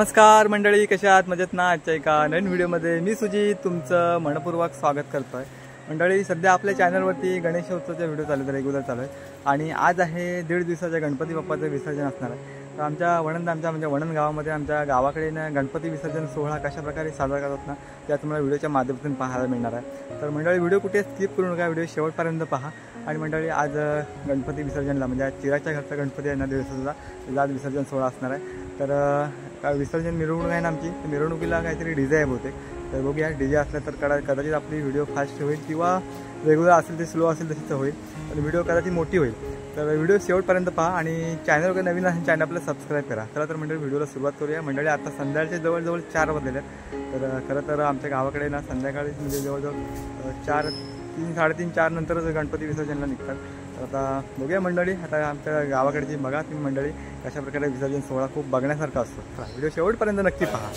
नमस्कार मंडळी, कशा आहात? मजेत ना? आजच्या एका नवीन व्हिडिओमध्ये मी सुजित तुमचं मनपूर्वक स्वागत करतोय. मंडळी, सध्या आपल्या चॅनलवरती गणेशोत्सवाचे व्हिडिओ चालू आहेत, रेग्युलर चालू आहे. आणि आज आहे 1.5 दिवसाच्या गणपती बाप्पाचं विसर्जन असणार आहे. तर आमच्या वणंद गावामध्ये आमच्या गावाकडे गणपती विसर्जन सोहळा कशा प्रकारे साजरा करतात ना, त्या तुम्हाला व्हिडिओच्या माध्यमातून पाहायला मिळणार आहे. तर मंडळी, व्हिडिओ कुठे स्किप करू नका, व्हिडिओ शेवटपर्यंत पहा. आणि मंडळी, आज गणपती विसर्जनला म्हणजे आज चिराच्या घरचा गणपती आहे ना, दिवसाचा आज विसर्जन सोहळा असणार आहे. तर विसर्जन मिरवणूक आहे ना आमची, मिरवणुकीला काहीतरी डीजे आहे बहुतेक. तर बघूया, डीजे असलं तर कदाचित आपली व्हिडिओ फास्ट होईल किंवा रेग्युलर असेल ते स्लो असेल तशीच होईल, पण व्हिडिओ कदाचित मोठी होईल. तर व्हिडिओ शेवटपर्यंत पहा आणि चॅनल वगैरे नवीन असेल चॅनल आपल्याला सबस्क्राईब करा. चला तर मंडळी, व्हिडिओला सुरुवात करूया. मंडळी, आता संध्याकाळचे जवळजवळ 4 वाजलेले आहेत. तर खरं तर आमच्या गावाकडे ना संध्याकाळी म्हणजे जवळजवळ 3-3:30 4 नंतरच गणपती विसर्जनला निघतात. तर आता बघूया मंडळी, आता आमच्या गावाकडची बघा तुम्ही मंडळी कशा प्रकारे विसर्जन सोहळा खूप बघण्यासारखा असतो. व्हिडिओ शेवटपर्यंत नक्की पहा.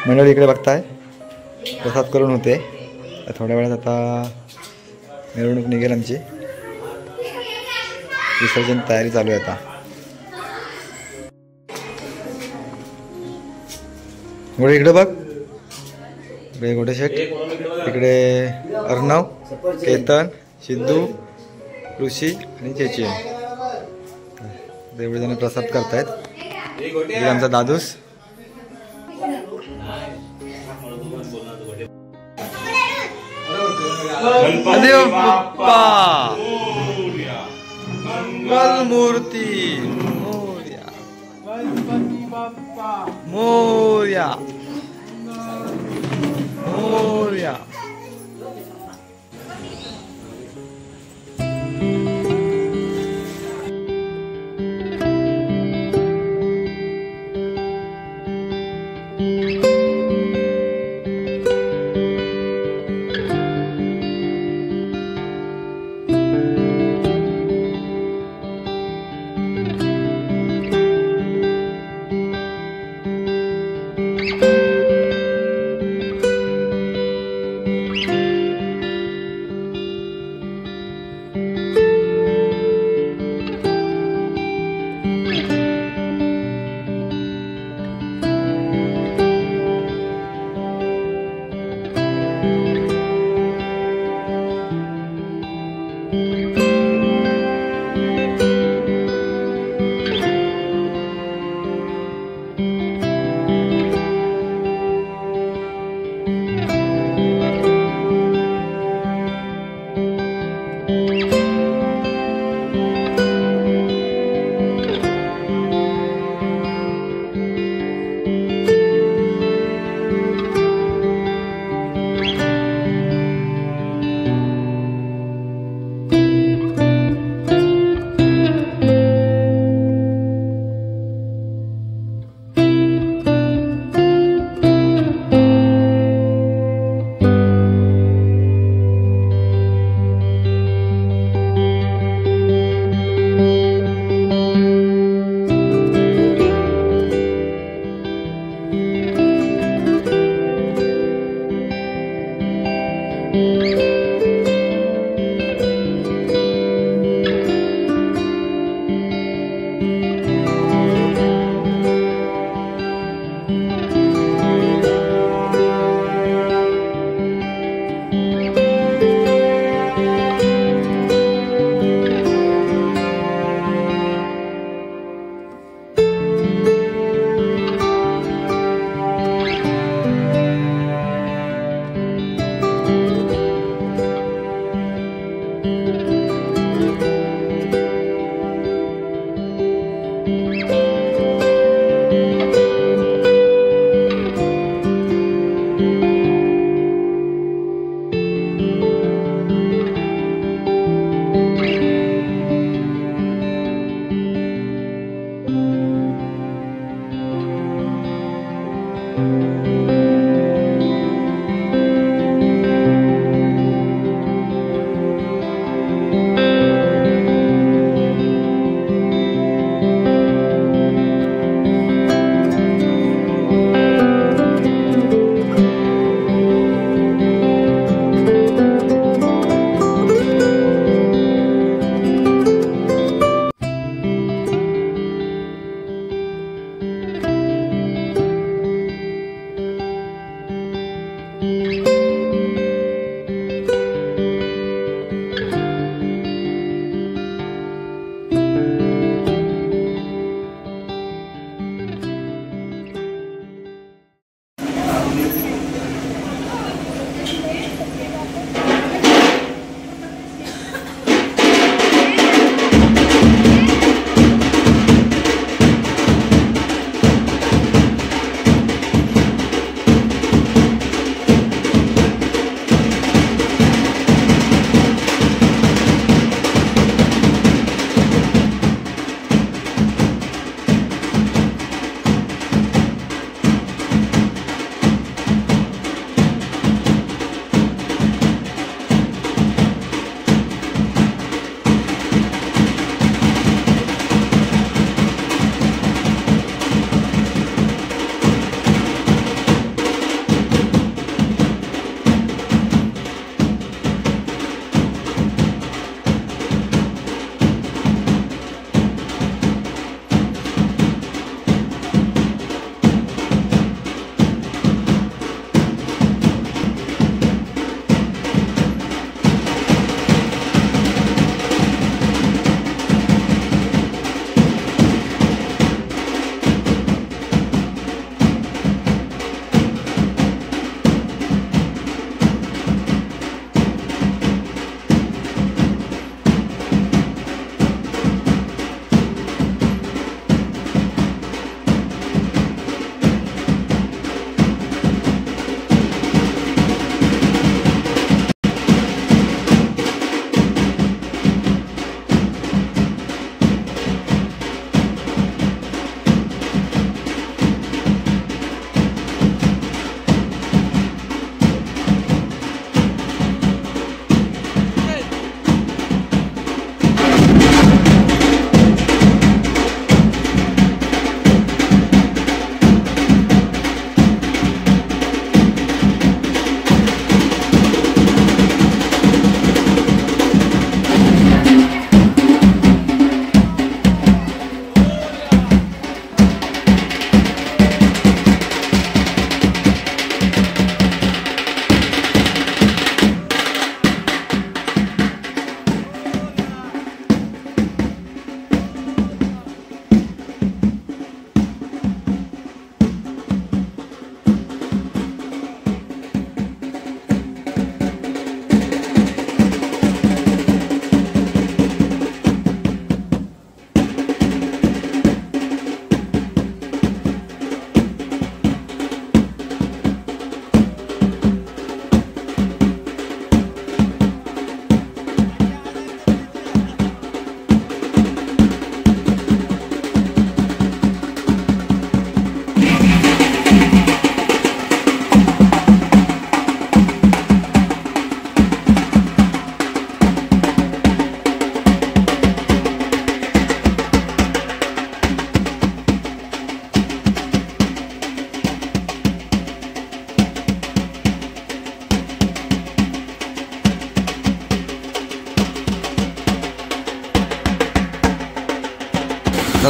मंडळी, इकडे बघताय प्रसाद करून होते. थोड्या वेळात आता मिरवणूक निघेल आमची, विसर्जन तयारी चालू आहे आता. इकडे बघ, इकडे गोटे शेठ, इकडे अर्णव, केतन, सिद्धू, ऋषी आणि चेची. एवढे जण प्रसाद करतायत. इकडे आमचा दादूस. गणपती बाप्पा मूर्ती मोरया, गणपती बाप्पा मोरया मोरया.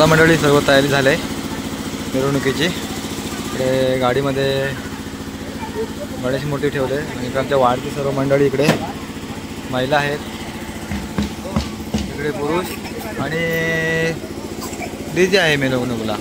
बघा मंडळी, सर्व तयारी झाली आहे मिरवणुकीची. इकडे गाडीमध्ये गणेश मूर्ती ठेवले आणि इकडे आमच्या वाढती सर्व मंडळी, इकडे महिला आहेत, इकडे पुरुष आणि डीजे आहे मिरवणुकीला.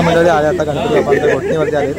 मंडळी आले आता गणपती बाप्पांच्या घोटणीवरती आले.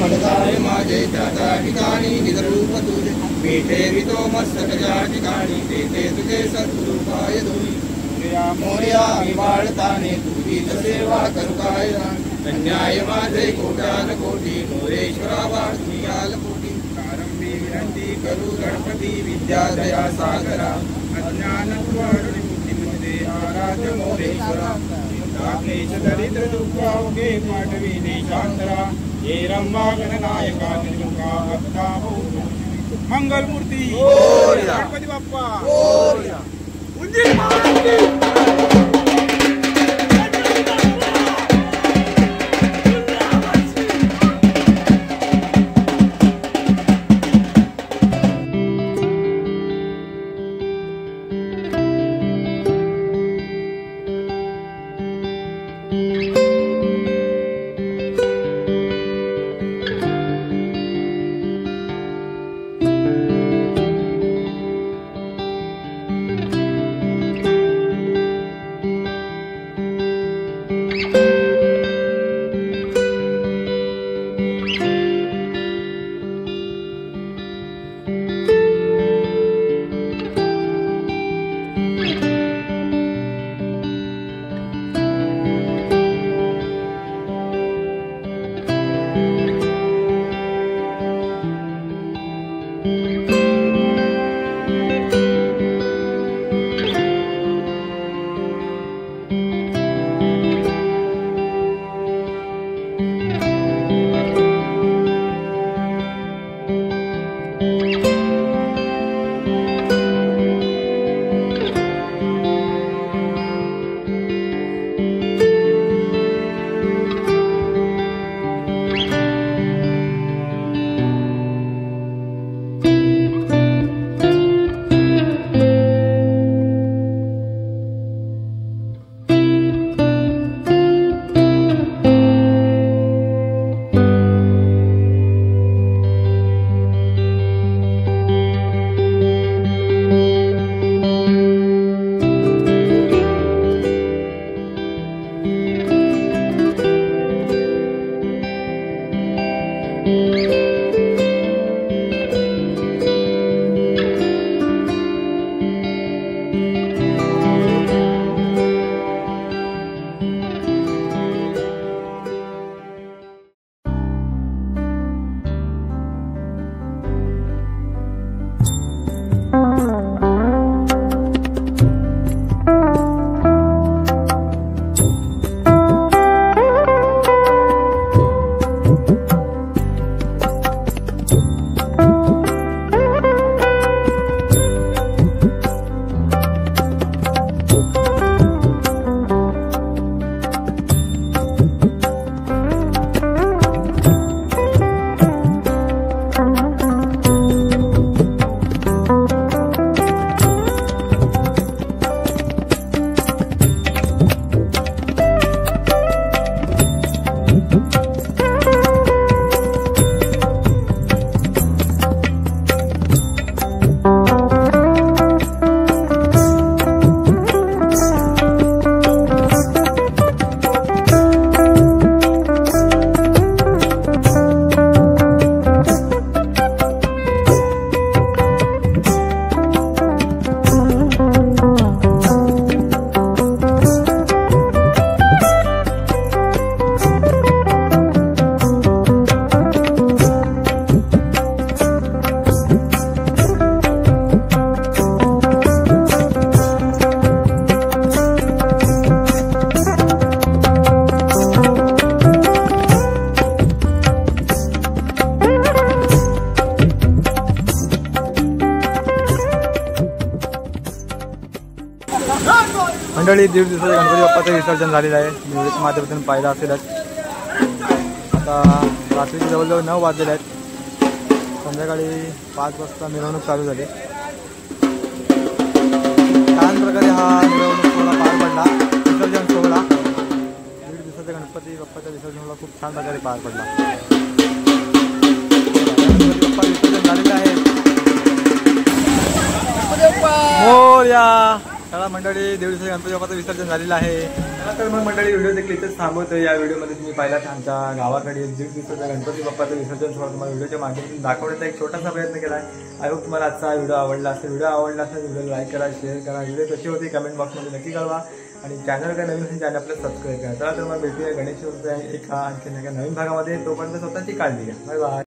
मडतारे माझे त्या ठिकाणी निजरूप तुझे मीठे वितो मस्तकच्या ठिकाणी तेथे तुझे सद्रूपाय दोन्ही मोर्या विवाळताने तुझीच सेवा करू काय अन्याय माझे कोट्यान कोटी मोरेश्वरा वाढीयाल कोटी प्रारंभी विनंती करू गणपती विद्यादया सागरा अज्ञान बुद्धिमते आराध्य मोरेश्वरा दानेश दरिद्र दुःखावगे पाठविने शांतरा हे रंभा गणनायका निर्मुखा भक्ता मंगलमूर्ती गणपती बाप्पा मंडळी 1.5 दिवसाच्या गणपती बाप्पाचं विसर्जन झालेलं आहे. व्हिडिओच्या माध्यमातून पाहिलं असेलच. आता रात्रीचे जवळजवळ 9 वाजलेले आहेत. संध्याकाळी 5 वाजता मिरवणूक चालू झाली. छान प्रकारे हा मिरवणूक सोहळा पार पडला. विसर्जन सोहळा 1.5 दिवसाच्या गणपती बाप्पाच्या विसर्जन सोहळा खूप छान प्रकारे पार पडला. गणपती बाप्पा विसर्जन झाले चला मंडळी, 1.5 दिवसाच्या गणपती बाप्पाचं विसर्जन झालेलं आहे. चला तर मग मंडळी, व्हिडिओ देखील इथेच थांबवतो. या व्हिडिओमध्ये तुम्ही पाहिलात आमच्या गावाकडे 1.5 दिवसाच्या गणपती बाप्पाचं विसर्जन सोहळा तुम्हाला व्हिडिओच्या माध्यमातून दाखवण्याचा एक छोटासा प्रयत्न केला आहे. आय होप तुम्हाला आजचा व्हिडिओ आवडला असेल. व्हिडिओ आवडला असेल व्हिडिओ लाईक करा, शेअर करा. व्हिडिओ कशी होती कमेंट बॉक्समध्ये नक्की कळवा. आणि चॅनल काय नवीन असेल चॅनल आपल्याला सबस्क्राईब करा. चला तर मग भेटूया गणेश उत्सवाच्या एका आणखी नवीन भागामध्ये. तोपर्यंत स्वतःची काळजी घ्या. Bye bye.